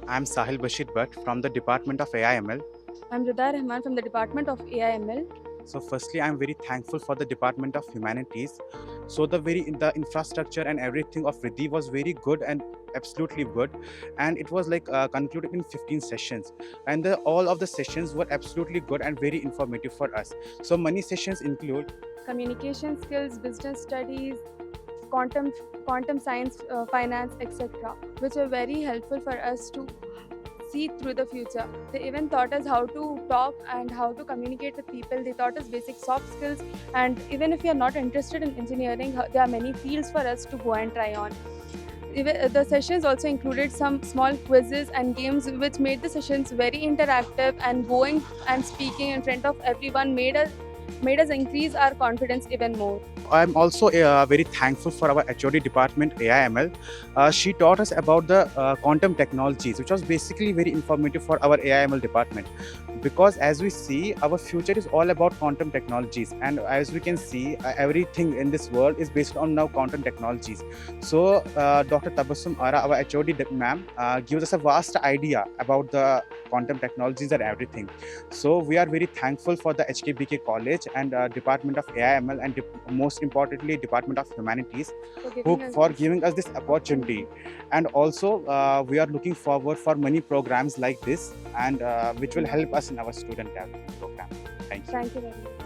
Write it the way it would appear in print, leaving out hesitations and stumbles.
I'm Sahil Bashir Bhatt from the Department of AIML. I'm Vriddhi Rahman from the Department of AIML. So firstly, I'm very thankful for the Department of Humanities. So the infrastructure and everything of Vriddhi was very good and absolutely good, and it was like concluded in 15 sessions, and all of the sessions were absolutely good and very informative for us. So many sessions include Communication skills, business studies, quantum, quantum science, finance, etc., which were very helpful for us to see through the future. They even taught us how to talk and how to communicate with people. They taught us basic soft skills, and even if we are not interested in engineering, there are many fields for us to go and try on. Even, the sessions also included some small quizzes and games which made the sessions very interactive, and going and speaking in front of everyone made us increase our confidence even more. I'm also very thankful for our HOD department AIML. She taught us about the quantum technologies, which was basically very informative for our AIML department. Because as we see, our future is all about quantum technologies, and as we can see, everything in this world is based on now quantum technologies. So Dr. Tabassum Ara, our HOD ma'am, gives us a vast idea about the quantum technologies and everything. So we are very thankful for the HKBK college and Department of AIML, and most importantly Department of Humanities for giving us this opportunity. And also we are looking forward for many programs like this, and which will help us in our student development program. Thank you. Thank you very much.